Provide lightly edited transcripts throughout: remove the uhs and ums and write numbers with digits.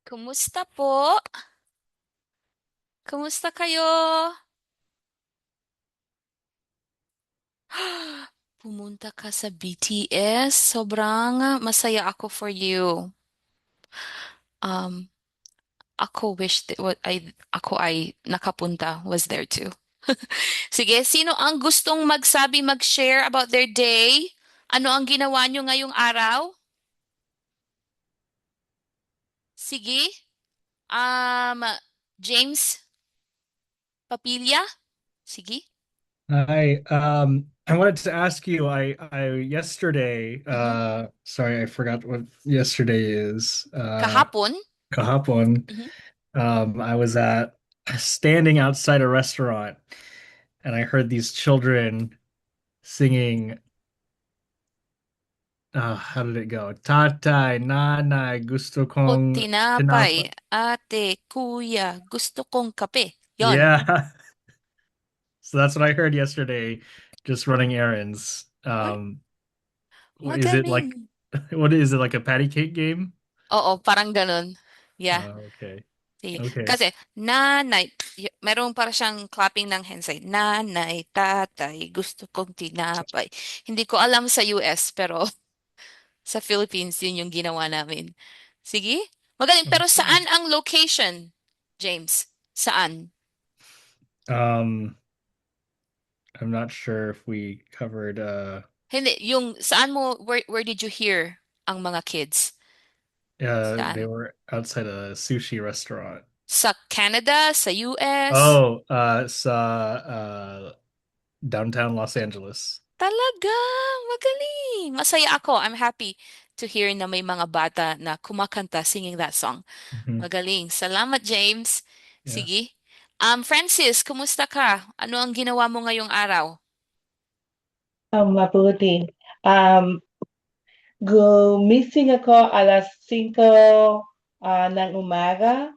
Kumusta po? Kumusta kayo? Pumunta ka sa BTS? Sobrang masaya ako for you. Um, ako wish ako ay nakapunta, was there too. Sige, sino ang gustong mag-share about their day? Ano ang ginawa nyo ngayong araw? Sige, um, James Papilya? Sige. Hi. I wanted to ask you, I yesterday, Mhm. sorry, I forgot what yesterday is. Kahapon? Kahapon. Mhm. I was standing outside a restaurant and I heard these children singing, how did it go? Tatay, nanay, gusto O kong tinapay, tinapa. ate, kuya, gusto kong kape. Yon. Yeah. So that's what I heard yesterday, just running errands. Uy, Is it like, magaling. what is it, like a patty cake game? Oo, parang ganun. Yeah. Okay. Sige. Okay. Kasi, nanay, meron para siyang clapping ng hands ay, nanay, tatay, gusto kong tinapay. Hindi ko alam sa US, pero sa Philippines, yun yung ginawa namin. Sige? Magaling. Pero Okay. saan ang location, James? Saan? Um, I'm not sure if we covered Hindi, yung saan mo, where did you hear ang mga kids? they Saan? were outside a sushi restaurant. Sa Canada, sa US? Oh, sa downtown Los Angeles. Talaga, magaling. Masaya ako. I'm happy to hear na may mga bata na kumakanta singing that song. Mhm. Magaling. Salamat, James. Yeah. Sige. Francis, kumusta ka? Ano ang ginawa mo ngayong araw? Mabuti. Um, Gumising ako alas 5 ng umaga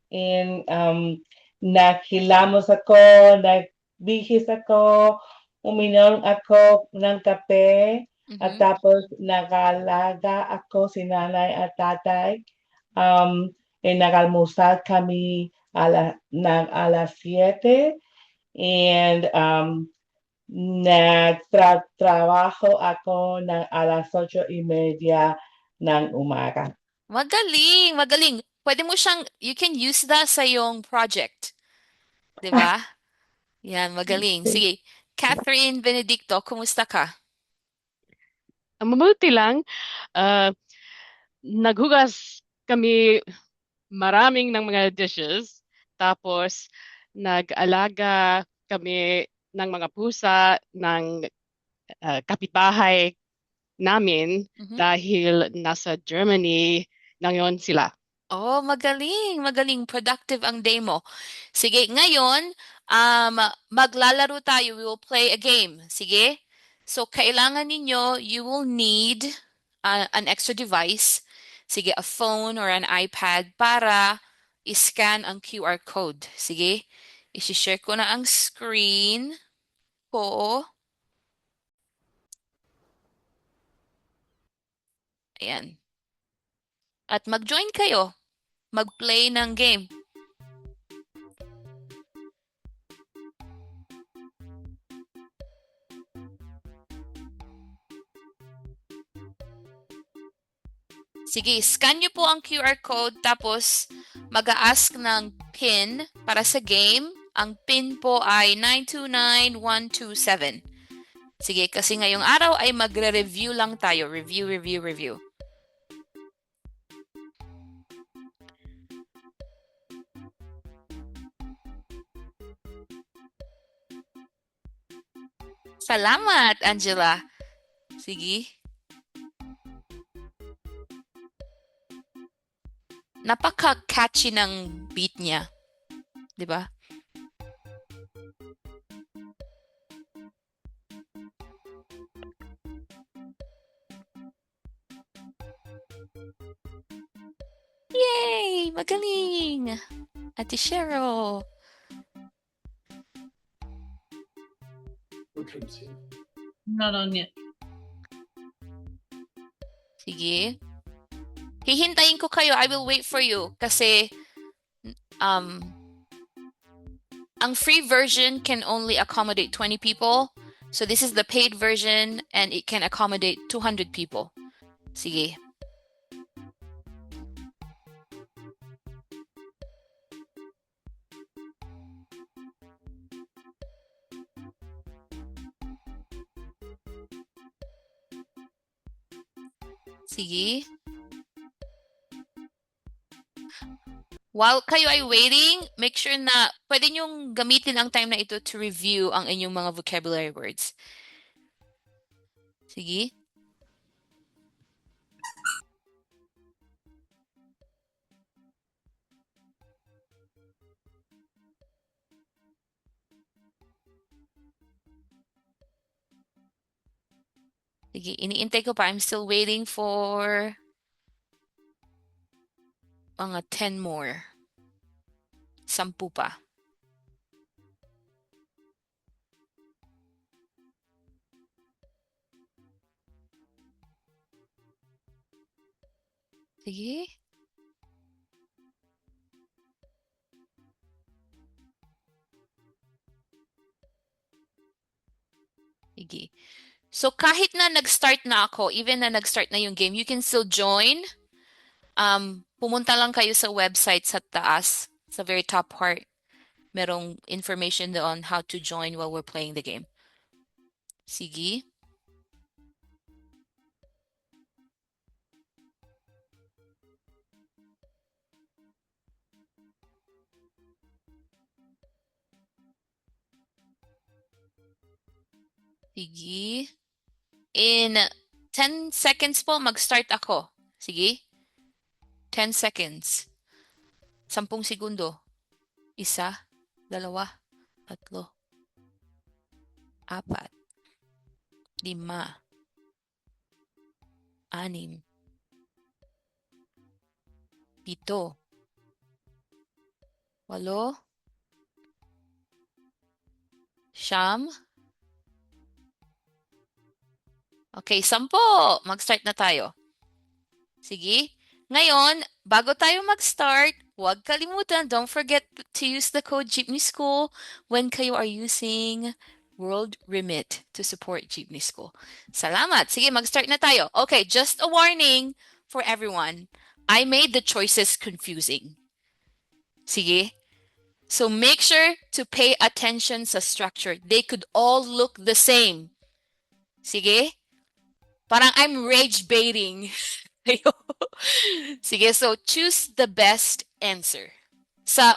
and naghilamos ako, nagbihis ako, uminom ako ng kape at Mhm. tapos nagalaga ako si nanay at tatay. Nag-almusal kami ng alas 7 and nagtrabaho ako ng alas 8:30 ng umaga. Magaling, magaling. Pwede mo siyang, you can use that sa iyong project. 'Di ba? Yan, magaling. Sige. Catherine Benedicto, kumusta ka? Mabuti lang, ah, naghugas kami maraming ng mga dishes, tapos nag-alaga kami ng mga pusa ng kapitbahay namin Mhm. dahil nasa Germany ngayon sila. Oh, magaling, magaling. Productive ang day mo. Sige, ngayon, maglalaro tayo. We will play a game. Sige? So, kailangan ninyo, you will need an extra device. Sige, a phone or an iPad para i-scan ang QR code. Sige? I-share ko na ang screen ko. Ayan. At mag-join kayo. Mag-play ng game. Sige, scan nyo po ang QR code tapos mag-a-ask ng PIN para sa game. Ang PIN po ay 929127. Sige, kasi ngayong araw ay magre-review lang tayo. Review, review, review. Salamat, Angela. Sige. Napaka-catchy ng beat niya, 'di ba? Yay! Magaling! Ate Cheryl. Not on yet. Sige. Hihintayin ko kayo. I will wait for you. Kasi, ang free version can only accommodate 20 people. So this is the paid version and it can accommodate 200 people. Sige. Sige. While kayo ay waiting, make sure na pwede niyong gamitin ang time na ito to review ang inyong mga vocabulary words. Sige. Sige, iniintay ko pa. I'm still waiting for mga 10 more. 10 pa. Sige. Sige. So kahit na nag-start na ako, even na nag-start na yung game, you can still join. Pumunta lang kayo sa website sa taas, sa very top part. Merong information on how to join while we're playing the game. Sige. Sige. In 10 seconds po, mag-start ako. Sige. 10 seconds. 10 segundo. 1, 2, 3, 4, 5, 6, 6, 7, 8, 9. Okay, 10. Mag-start na tayo. Sige. Ngayon, bago tayo mag-start, huwag kalimutan, don't forget to use the code Jeepney School when kayo are using World Remit to support Jeepney School. Salamat. Sige, mag-start na tayo. Okay, just a warning for everyone. I made the choices confusing. Sige. So make sure to pay attention sa structure. They could all look the same. Sige? Parang I'm rage baiting. Sige, so choose the best answer. Sa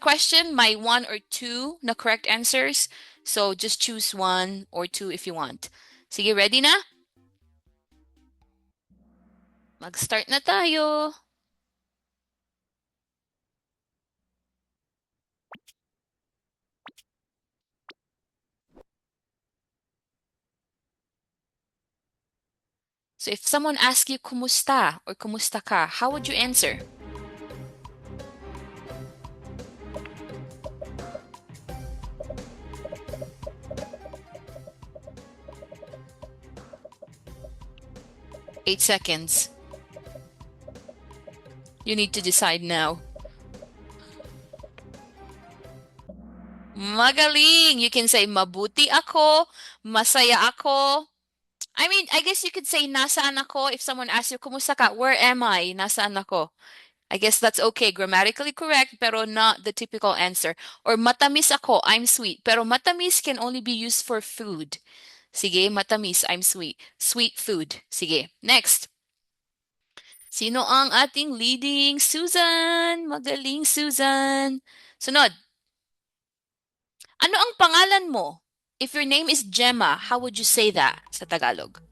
question, may 1 or 2 na correct answers. So just choose 1 or 2 if you want. Sige, ready na? Mag-start na tayo. So if someone asks you kumusta or kumusta ka, how would you answer? Eight seconds. You need to decide now. Magaling! You can say mabuti ako, masaya ako. I mean, I guess you could say nasaan ako if someone asks you kumusta ka, where am I? Nasaan ako? I guess that's okay, grammatically correct, pero not the typical answer. Or matamis ako, I'm sweet. Pero matamis can only be used for food. Sige, matamis, I'm sweet. Sweet food. Sige, next. Sino ang ating leading? Susan! Magaling, Susan! Sunod. Ano ang pangalan mo? If your name is Gemma, how would you say that sa Tagalog?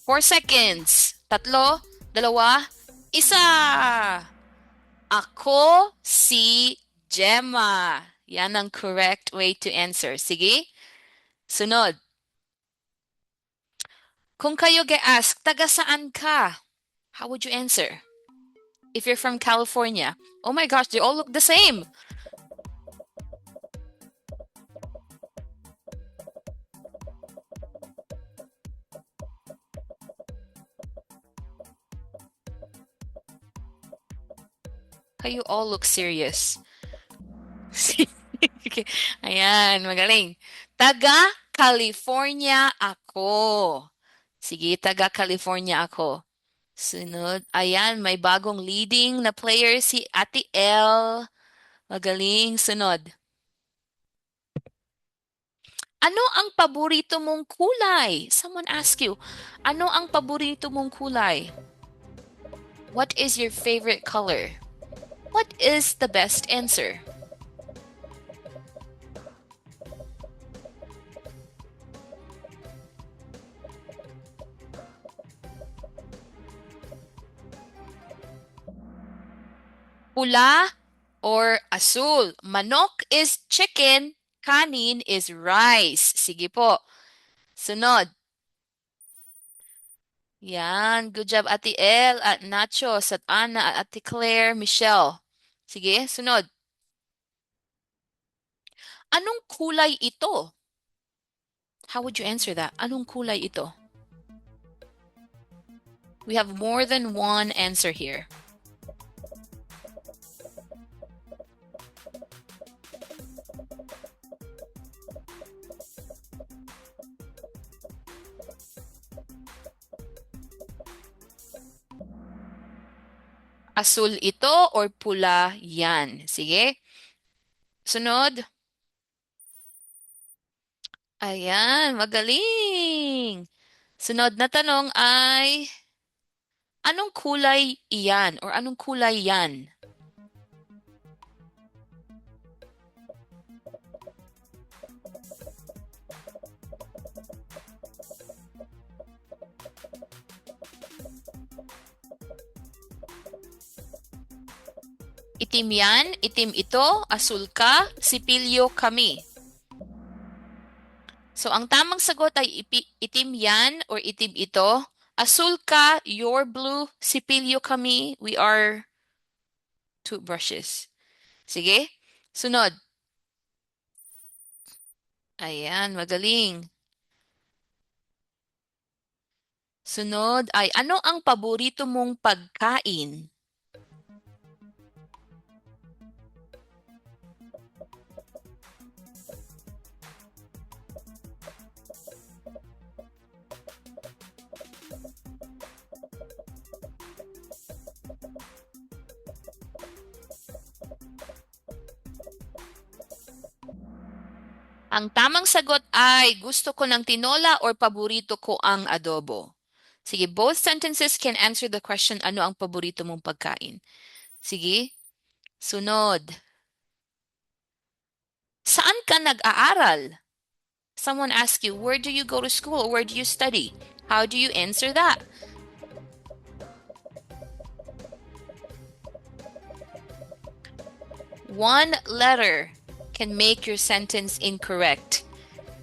Four seconds. 3, 2, 1. Ako si Gemma. Yan ang correct way to answer. Sige? Sunod. Kung kayo ge-ask, taga saan ka? How would you answer? if you're from California. Oh my gosh, they all look the same. You all look serious. Okay. Ayan, magaling. Taga California ako. Sige, taga California ako. Sunod. Ayan, may bagong leading na player si Ate L. Magaling. Sunod. Ano ang paborito mong kulay? Someone ask you, ano ang paborito mong kulay? What is your favorite color? What is the best answer? Pula or asul? Manok is chicken, kanin is rice. Sige po. Sunod. Yan, good job Ate El at Nacho, at Ana, at Ate Claire, Michelle. Sige, sunod. Anong kulay ito? How would you answer that? Anong kulay ito? We have more than one answer here. Asul ito or pula yan? Sige. Sunod. Ayan, magaling. Sunod na tanong ay, anong kulay iyan or anong kulay yan? Itim yan, itim ito, asul ka, sipilyo kami. So, ang tamang sagot ay itim yan or itim ito. Asul ka, you're blue, sipilyo kami, we are toothbrushes. Sige, sunod. Ayan, magaling. Sunod ay, ano ang paborito mong pagkain? Ang tamang sagot ay gusto ko ng tinola or paborito ko ang adobo. Sige, both sentences can answer the question, ano ang paborito mong pagkain? Sige, sunod. Saan ka nag-aaral? Someone asks you, where do you go to school? Where do you study? How do you answer that? One letter can make your sentence incorrect.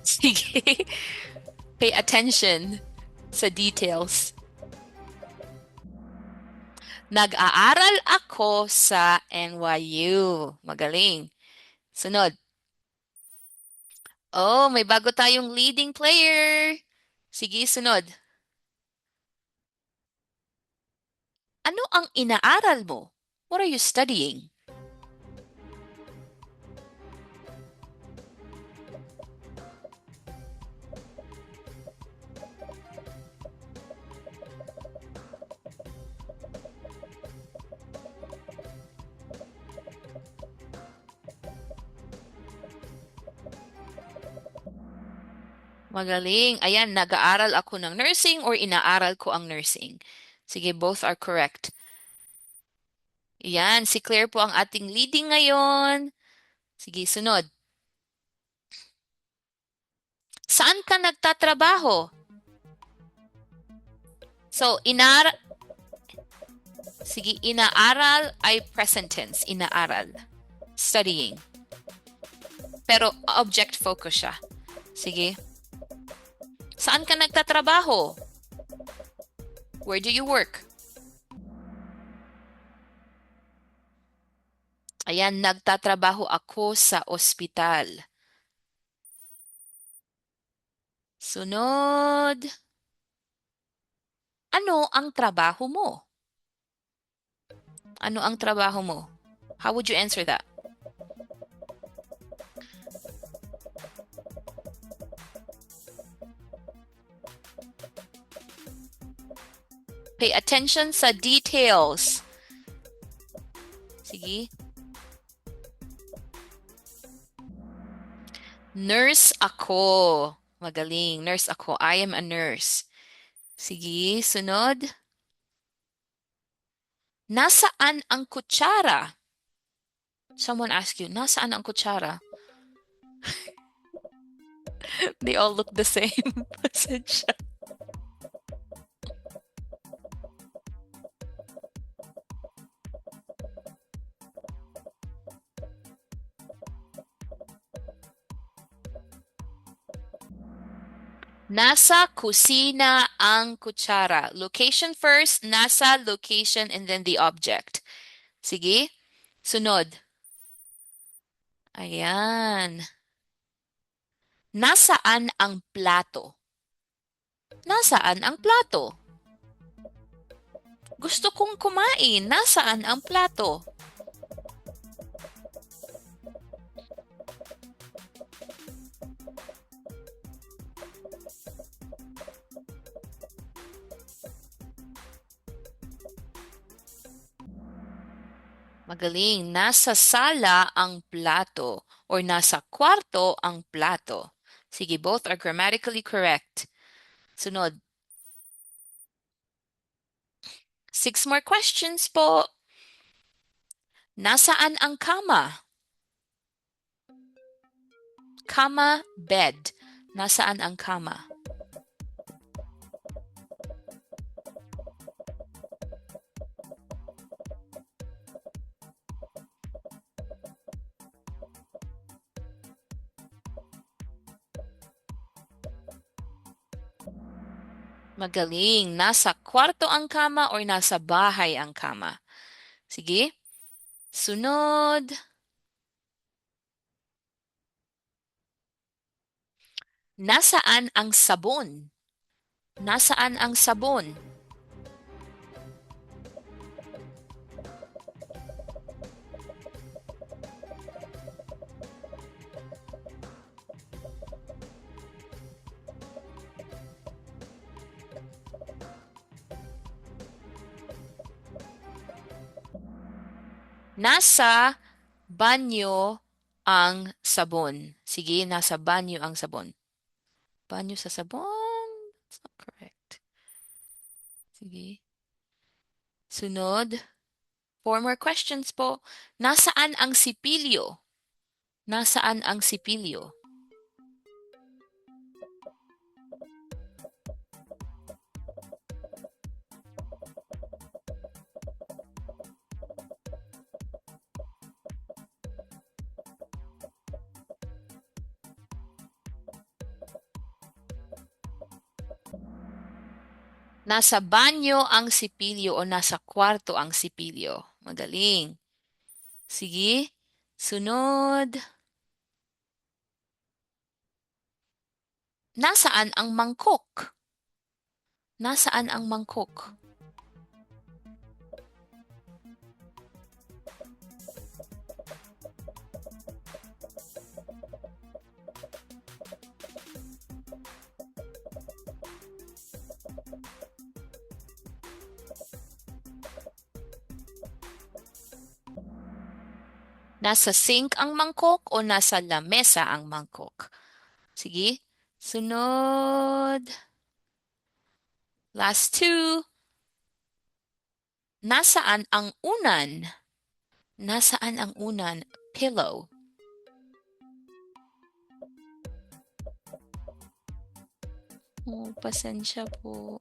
Sige. Pay attention sa details. Nag-aaral ako sa NYU. Magaling. Sunod. Oh, may bago tayong leading player. Sige, sunod. Ano ang inaaral mo? What are you studying? Magaling. Ayan, nag-aaral ako ng nursing or inaaral ko ang nursing. Sige, both are correct. Ayan, si Claire po ang ating leading ngayon. Sige, sunod. Saan ka nagtatrabaho? So, sige, inaaral ay present tense. Inaaral. Studying. Pero object focus siya. Sige. Saan ka nagtatrabaho? Where do you work? Ayan, nagtatrabaho ako sa ospital. Sunod. Ano ang trabaho mo? Ano ang trabaho mo? How would you answer that? Pay attention sa details. Sige. Nurse ako. Magaling. Nurse ako. I am a nurse. Sige, sunod. Nasaan ang kutsara? Someone asked you, nasaan ang kutsara? They all look the same. Pasensya. Nasa kusina ang kutsara. Location first, nasa location, and then the object. Sige. Sunod. Ayan. Nasaan ang plato? Nasaan ang plato? Gusto kong kumain. Nasaan ang plato? Magaling. Nasa sala ang plato or nasa kwarto ang plato. Sige, both are grammatically correct. Sunod. 6 more questions po. Nasaan ang kama? Kama, bed. Nasaan ang kama? Magaling. Nasa kwarto ang kama or nasa bahay ang kama? Sige. Sunod. Nasaan ang sabon? Nasaan ang sabon? Nasa banyo ang sabon. Sige, nasa banyo ang sabon. Banyo sa sabon? That's not correct. Sige. Sunod. 4 more questions po. Nasaan ang sipilyo? Nasaan ang sipilyo? Nasa banyo ang sipilyo o nasa kwarto ang sipilyo? Magaling. Sige. Sunod. Nasaan ang mangkok? Nasaan ang mangkok? Nasa sink ang mangkok o nasa lamesa ang mangkok? Sige. Sunod. Last 2. Nasaan ang unan? Nasaan ang unan? Pillow. Oh, pasensya po.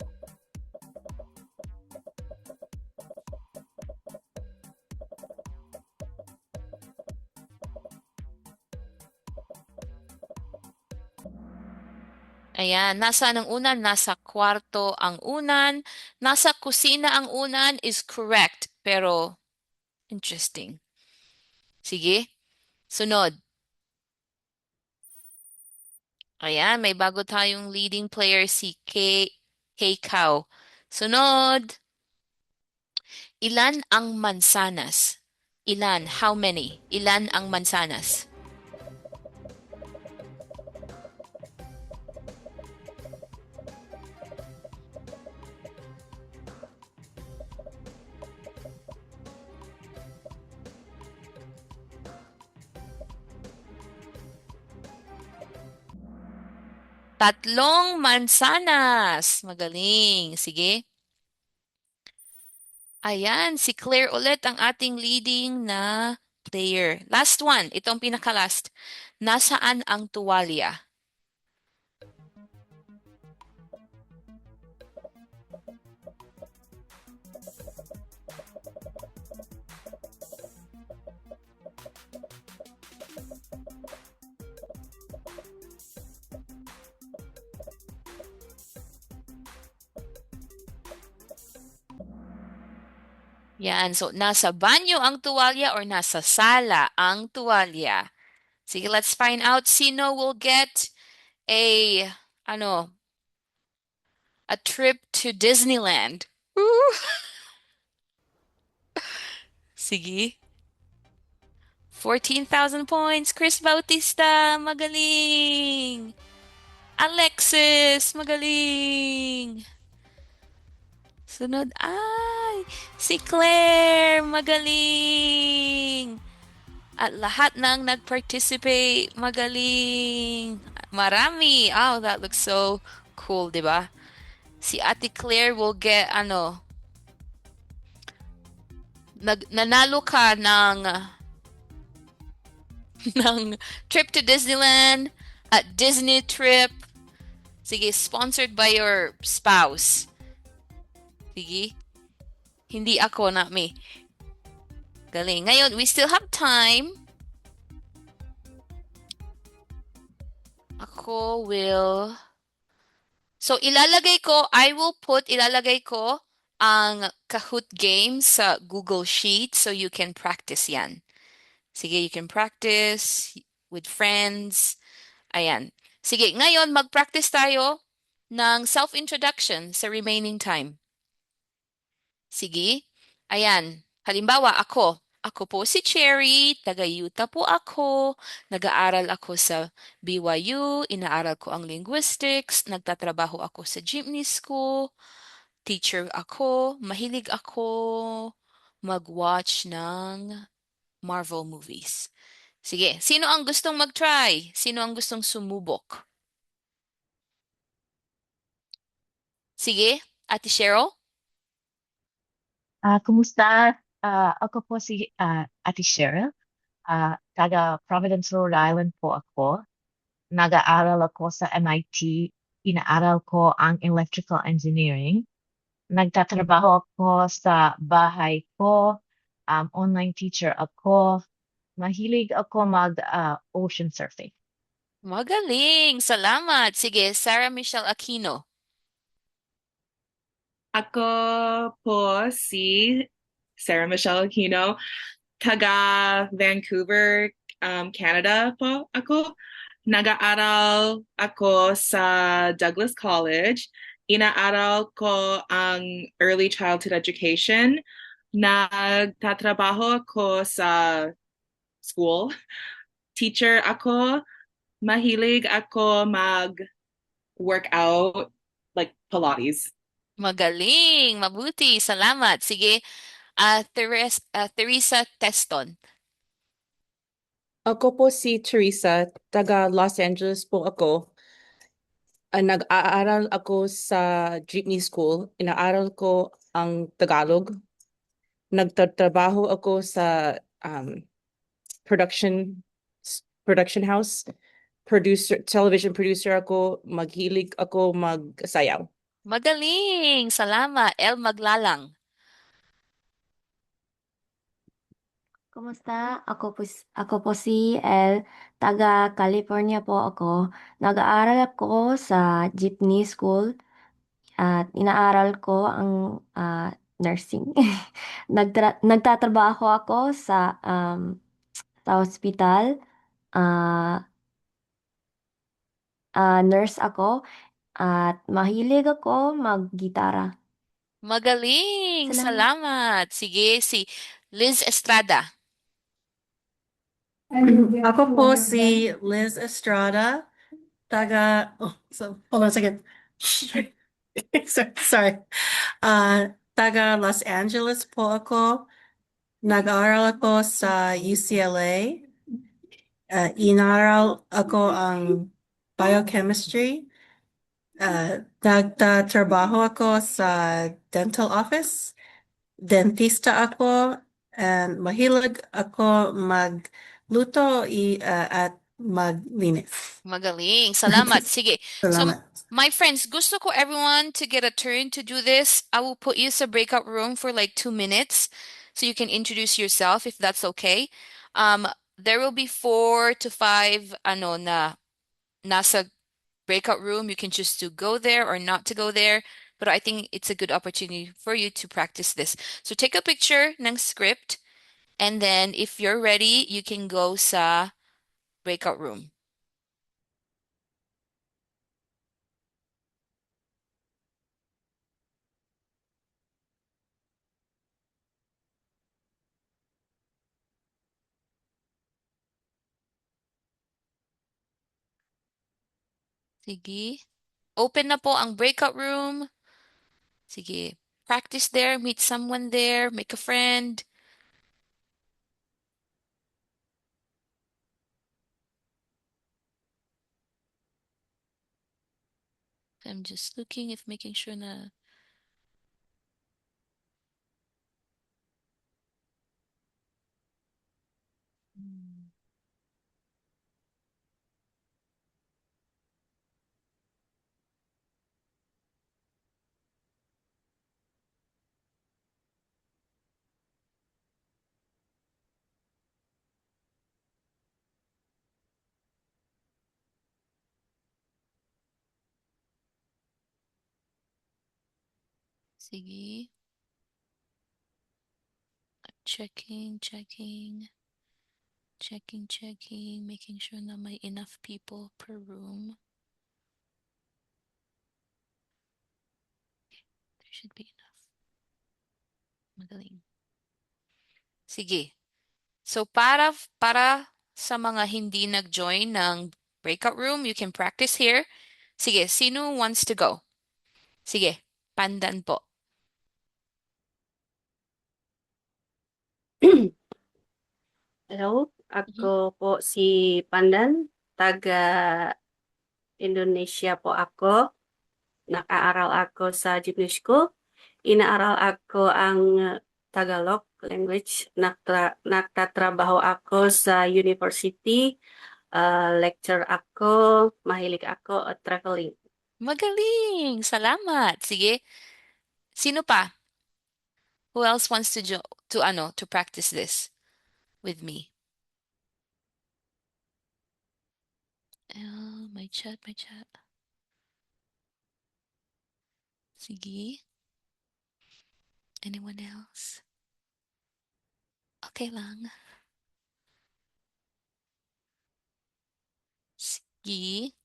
Ayan, nasaan ang unan? Nasa kwarto ang unan. Nasa kusina ang unan is correct, pero interesting. Sige, sunod. Ayan, may bago tayong leading player si Kay Kao. Sunod. Ilan ang mansanas? Ilan? How many? Ilan ang mansanas? Tatlong mansanas. Magaling. Sige. Ayan, si Claire ulit ang ating leading na player. Last one, itong pinaka-last. Nasaan ang tuwalya? Yan, so nasa banyo ang tuwalya or nasa sala ang tuwalya? Sige, let's find out sino will get a, a trip to Disneyland. Woo! Sige. 14,000 points. Chris Bautista, magaling. Alexis, magaling. Sunod, ay, si Claire, magaling. At lahat ng nag-participate, magaling. Marami. Oh, that looks so cool, di ba? Si Ate Claire will get, nanalo ka ng ng trip to Disneyland at Disney trip. Sige, sponsored by your spouse. Sige. Hindi ako, not me. Galing. Ngayon, we still have time. Ako will... So, ilalagay ko ang Kahoot game sa Google Sheet so you can practice yan. Sige, you can practice with friends. Ayan. Sige, ngayon mag-practice tayo ng self-introduction sa remaining time. Sige. Ayan. Halimbawa, ako. Ako po si Cherry, taga-Utah po ako. Nag-aaral ako sa BYU, inaaral ko ang linguistics, nagtatrabaho ako sa jeepney school, teacher ako, mahilig ako mag-watch ng Marvel movies. Sige, sino ang gustong mag-try? Sino ang gustong sumubok? Sige, Ate Cheryl? Kumusta? Ako po si Ate Cheryl. Taga Providence, Rhode Island po ako. Nag-aaral ako sa MIT. Inaaral ko ang electrical engineering. Nagtatrabaho ako sa bahay ko. Online teacher ako. Mahilig ako mag-ocean surfing. Magaling! Salamat! Sige, Sarah Michelle Aquino. Ako po si Sarah Michelle Aquino, taga Vancouver, Canada po ako. Nag-aaral ako sa Douglas College. Inaaral ko ang early childhood education. Nagtatrabaho ako sa school. Teacher ako. Mahilig ako mag-workout like Pilates. Magaling! Mabuti! Salamat! Sige, Teresa Teston. Ako po si Teresa, taga Los Angeles po ako. Nag-aaral ako sa Jeepney School. Inaaral ko ang Tagalog. Nagtatrabaho ako sa production house. Television producer ako. Maghilig ako magsayaw. Magaling! Salamat! El Maglalang. Kumusta? Ako po si El, taga California po ako. Nag-aaral ako sa Jeepney School at inaaral ko ang nursing. Nagtatrabaho ako sa sa ospital. Ah, nurse ako at mahilig ako mag-gitara. Magaling! Salamat. Salamat! Sige, si Liz Estrada. Ako po si Liz Estrada, hold on a second. Sorry. Taga Los Angeles po ako. Nag-aaral ako sa UCLA. Inaral ako ang biochemistry. Nagtatrabaho ako sa dental office. Dentista ako and mahilig ako magluto at maglinis. Magaling. Salamat. Sige. So, Salamat. my friends, gusto ko everyone to get a turn to do this. I will put you sa breakout room for like 2 minutes so you can introduce yourself if that's okay. There will be 4 to 5 nasa breakout room. You can choose to go there or not to go there. But I think it's a good opportunity for you to practice this. So take a picture ng script, and then if you're ready, you can go sa breakout room. Sige. Open na po ang breakout room. Sige. Practice there, meet someone there, make a friend. I'm just looking if making sure na Hmm. Sige. Checking, making sure na may enough people per room. There should be enough. Magaling. Sige. So para sa mga hindi nag-join ng breakout room, you can practice here. Sige, sino wants to go? Sige, pandan po. Hello, ako po si Pandan, taga Indonesia po ako. Nag-aaral ako sa Jeepney School. Inaaral ako ang Tagalog language. Nagtatrabaho ako sa university. Lecture ako, mahilig ako at traveling. Magaling! Salamat. Sige. Sino pa? Who else wants to practice this with me? My chat. Sige. Anyone else? Okay lang. Sige.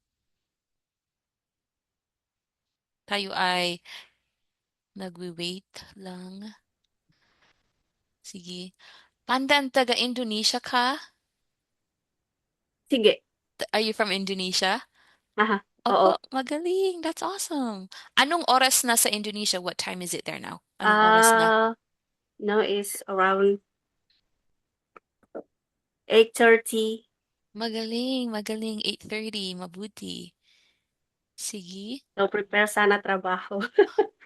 Tayo ay nagwi-wait lang. Sige. Pandan, taga Indonesia ka? Sige. Are you from Indonesia? Aha, Opo, oo. magaling. That's awesome. Anong oras na sa Indonesia? What time is it there now? Anong oras na? Now is around 8:30. Magaling. 8:30. Mabuti. Sige. So, prepare sana trabaho.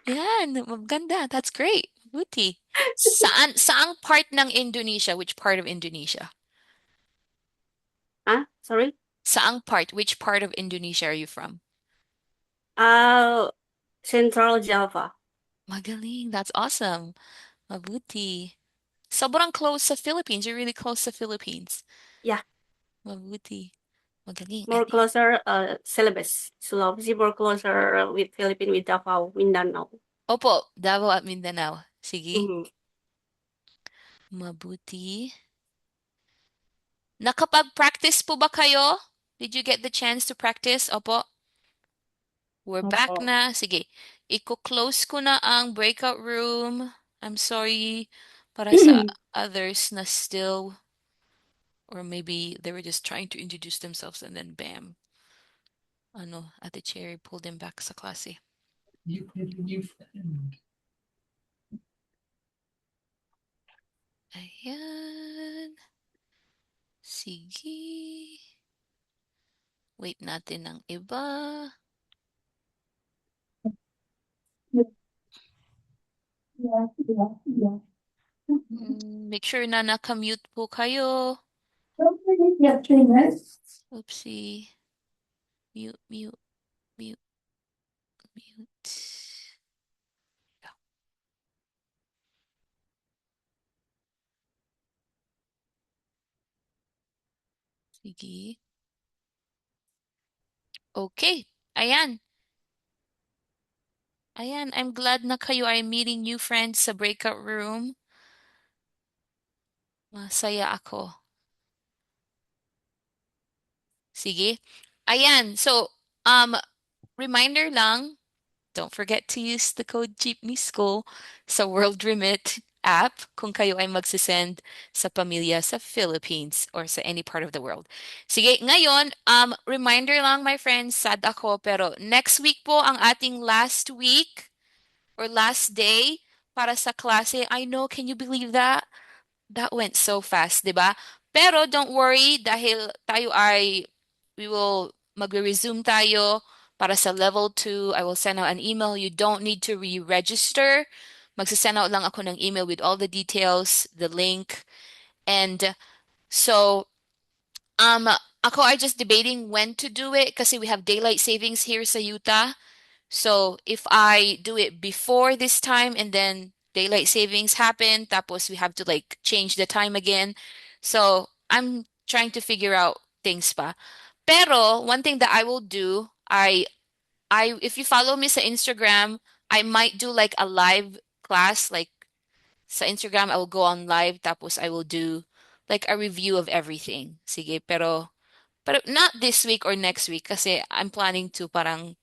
Yan, maganda. That's great. Mabuti. Saang part ng Indonesia? Which part of Indonesia? Sorry? Saang part? Which part of Indonesia are you from? Central Java. Magaling. That's awesome. Mabuti. Sobrang close sa Philippines. You're really close sa Philippines. Yeah. Mabuti. Magaling. More closer, Celebes. Sulawesi, more closer with Philippines, with Davao, Mindanao. Opo, Davao at Mindanao. Sige. Mhm. Mabuti. Nakapag-practice po ba kayo? Did you get the chance to practice? Opo. We're back Opo. na. Sige. Iko-close ko na ang breakout room. I'm sorry para sa others na still, or maybe they were just trying to introduce themselves and then bam. Ano, Ate Cherry pulled them back sa klase. You did a new friend. Ayan. Sige. Wait natin ang iba. Make sure na naka-mute po kayo. Oopsie. Mute, mute, mute, mute. Yeah. Sige. Okay. Ayan. Ayan, I'm glad na kayo ay meeting new friends sa breakout room. Masaya ako. Sige. Ayan, so, reminder lang, don't forget to use the code Jeepney School sa World Remit app kung kayo ay magsisend sa pamilya sa Philippines or sa any part of the world. Sige, ngayon, reminder lang my friends, sad ako, pero next week po ang ating last week or last day para sa klase. I know, can you believe that? That went so fast, 'di ba? Pero don't worry dahil we will magre-resume tayo para sa level 2. I will send out an email. You don't need to re-register. Magsasend out lang ako ng email with all the details, the link. And so, ako ay just debating when to do it kasi we have daylight savings here sa Utah. So if I do it before this time and then daylight savings happen, tapos we have to like change the time again. So I'm trying to figure out things pa. Pero one thing that I will do, if you follow me sa Instagram, I might do like a live class. Like sa Instagram, I will go on live, tapos I will do like a review of everything. Sige, pero not this week or next week kasi I'm planning to parang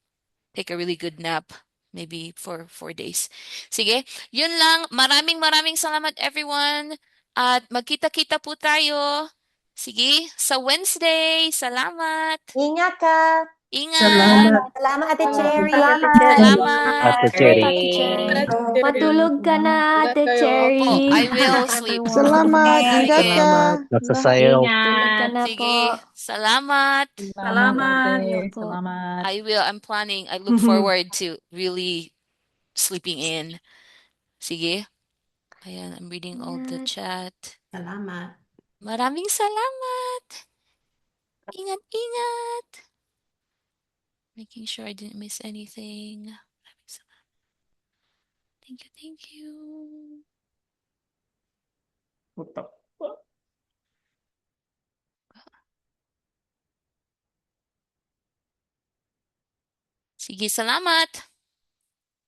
take a really good nap maybe for 4 days. Sige, yun lang. Maraming salamat everyone. At magkita-kita po tayo. Sige, sa Wednesday. Salamat. Ingat ka. Ingat. Salamat. Salamat, Ate Cherry. Salamat. Ate Ate Cherry. Cherry. Cherry. Matulog ka na, Ingat Ate kayo. Cherry. Opo, I will sleep. Salamat, ingat Sige. ka. Nagsasayaw. Tulog ka na po. Sige, salamat. Salamat. Opo. I will. I'm planning. I look forward to really sleeping in. Sige. Ayan, I'm reading all the chat. Salamat. Maraming salamat. Ingat. Making sure I didn't miss anything. Maraming salamat. Thank you. What the Sige, salamat.